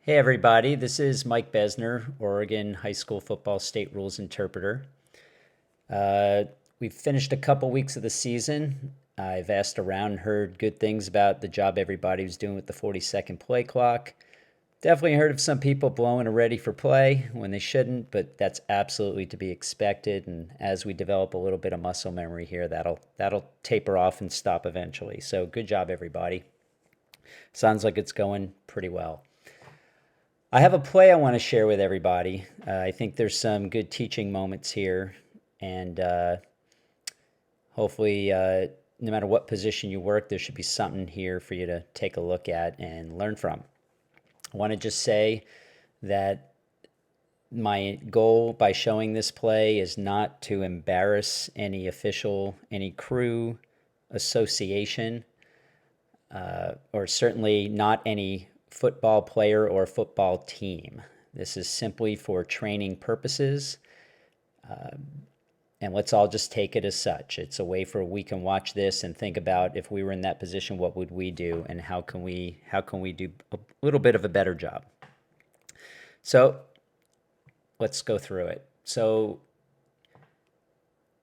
Hey everybody, this is Mike Besner, Oregon High School Football State Rules Interpreter. Uh, we've finished a couple weeks of the season. I've asked around and heard good things about the job everybody was doing with the 40-second play clock. Definitely heard of some people blowing a ready for play when they shouldn't, but that's absolutely to be expected. And as we develop a little bit of muscle memory here, that'll taper off and stop eventually. So good job everybody. Sounds like it's going pretty well. I have a play I want to share with everybody. I think there's some good teaching moments here, and hopefully, no matter what position you work, there should be something here for you to take a look at and learn from. I want to just say that my goal by showing this play is not to embarrass any official, any crew, association, or certainly not any football player or football team. This is simply for training purposes, and let's all just take it as such. It's a way for we can watch this and think about if we were in that position, what would we do, and how can we do a little bit of a better job. So let's go through it. So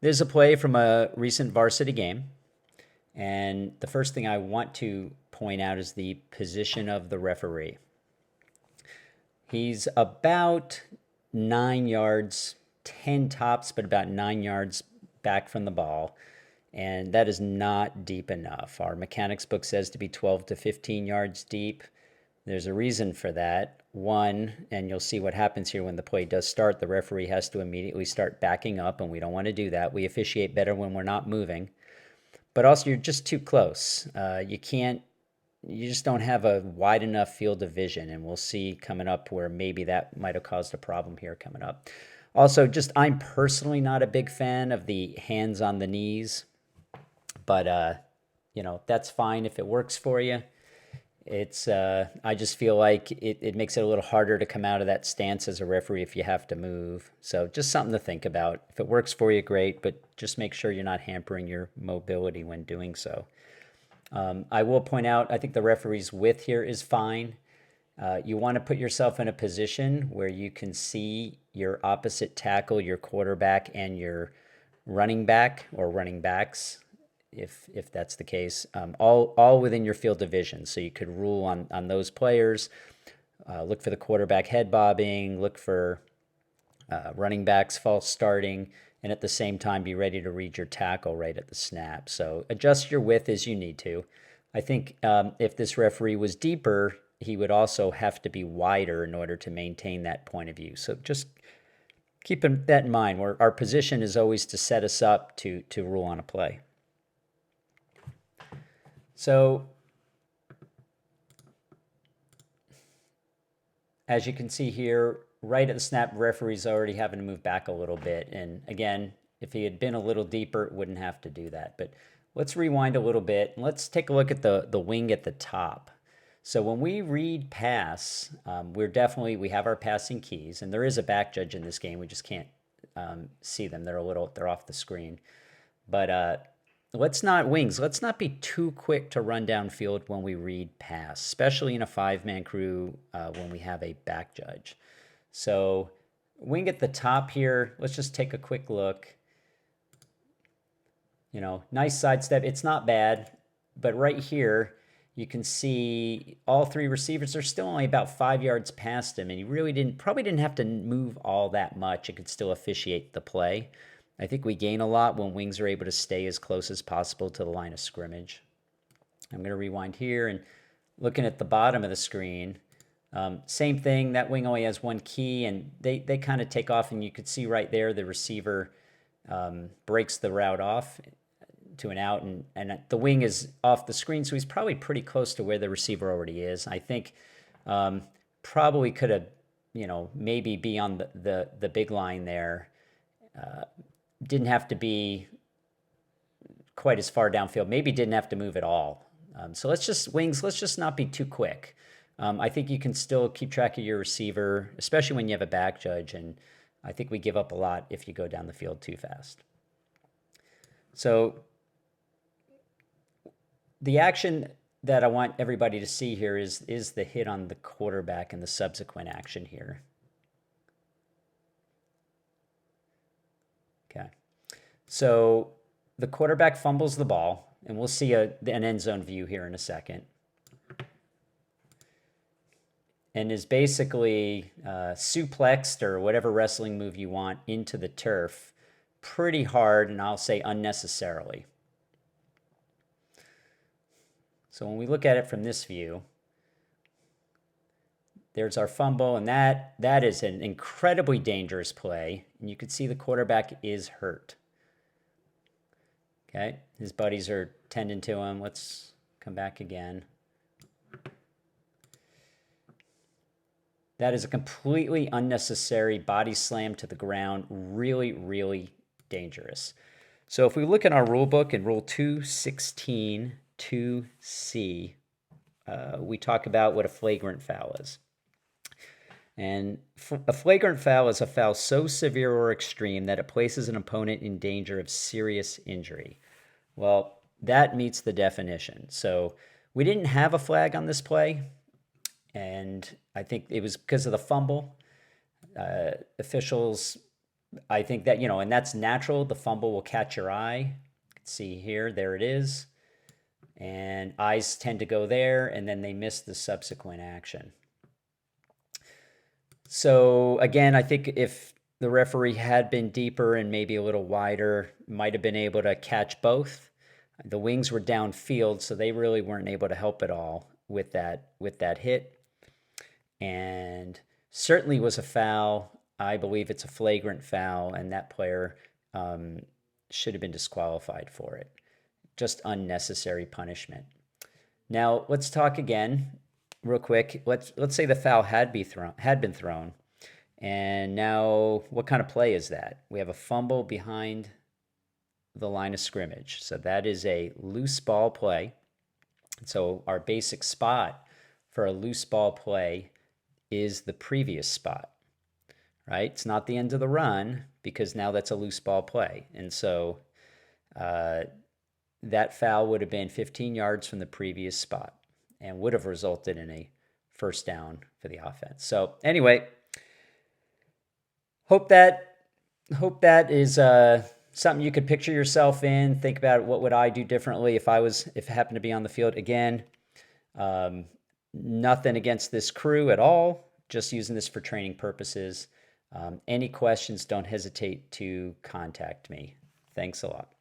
there's a play from a recent varsity game. And the first thing I want to point out is the position of the referee. He's about 9 yards, 10 tops, but about 9 yards back from the ball. And that is not deep enough. Our mechanics book says to be 12 to 15 yards deep. There's a reason for that. One, and you'll see what happens here when the play does start, the referee has to immediately start backing up, and we don't want to do that. We officiate better when we're not moving. But also, you're just too close. You just don't have a wide enough field of vision, and we'll see coming up where maybe that might have caused a problem here coming up. Also, I'm personally not a big fan of the hands on the knees, but that's fine if it works for you. I just feel like it makes it a little harder to come out of that stance as a referee if you have to move. So just something to think about. If it works for you, great, but just make sure you're not hampering your mobility when doing so. I will point out, I think the referee's width here is fine. You want to put yourself in a position where you can see your opposite tackle, your quarterback, and your running back or running backs, if that's the case, all within your field of vision. So you could rule on those players, look for the quarterback head bobbing, look for running backs false starting, and at the same time be ready to read your tackle right at the snap. So adjust your width as you need to. I think if this referee was deeper, he would also have to be wider in order to maintain that point of view. So just keep that in mind. Our position is always to set us up to rule on a play. So as you can see here, right at the snap, referee's already having to move back a little bit. And again, if he had been a little deeper, wouldn't have to do that. But let's rewind a little bit and let's take a look at the wing at the top. So when we read pass, we have our passing keys, and there is a back judge in this game. We just can't see them. They're off the screen. But let's not be too quick to run downfield when we read pass, especially in a 5-man crew when we have a back judge. So wing at the top here, let's just take a quick look. Nice sidestep. It's not bad, but right here, you can see all 3 receivers are still only about 5 yards past him, and you really probably didn't have to move all that much. It could still officiate the play. I think we gain a lot when wings are able to stay as close as possible to the line of scrimmage. I'm going to rewind here and looking at the bottom of the screen. Same thing, that wing only has 1 key, and they kind of take off, and you could see right there the receiver breaks the route off to an out, and the wing is off the screen, so he's probably pretty close to where the receiver already is. I think probably could have, maybe be on the big line there. Didn't have to be quite as far downfield. Maybe didn't have to move at all. So let's just not be too quick. I think you can still keep track of your receiver, especially when you have a back judge, and I think we give up a lot if you go down the field too fast. So the action that I want everybody to see here is the hit on the quarterback and the subsequent action here. Okay. So the quarterback fumbles the ball, and we'll see an end zone view here in a second. And is basically suplexed, or whatever wrestling move you want, into the turf pretty hard, and I'll say unnecessarily. So when we look at it from this view, there's our fumble, and that is an incredibly dangerous play. And you can see the quarterback is hurt. Okay, his buddies are tending to him. Let's come back again. That is a completely unnecessary body slam to the ground. Really, really dangerous. So if we look in our rule book in Rule 216.2c, we talk about what a flagrant foul is. And a flagrant foul is a foul so severe or extreme that it places an opponent in danger of serious injury. Well, that meets the definition. So we didn't have a flag on this play, and I think it was because of the fumble. Officials, I think that, and that's natural. The fumble will catch your eye. You can see here, there it is. And eyes tend to go there, and then they miss the subsequent action. So again, I think if the referee had been deeper and maybe a little wider, might have been able to catch both. The wings were downfield, so they really weren't able to help at all with that hit. And certainly was a foul. I believe it's a flagrant foul, and that player should have been disqualified for it. Just unnecessary punishment. Now let's talk again real quick. Let's say the foul had been thrown, and now what kind of play is that? We have a fumble behind the line of scrimmage, so that is a loose ball play. So our basic spot for a loose ball play is the previous spot, right? It's not the end of the run, because now that's a loose ball play, and so that foul would have been 15 yards from the previous spot and would have resulted in a first down for the offense. So anyway, hope that is something you could picture yourself in. Think about what would I do differently if I happened to be on the field. Again, nothing against this crew at all, just using this for training purposes. Any questions, don't hesitate to contact me. Thanks a lot.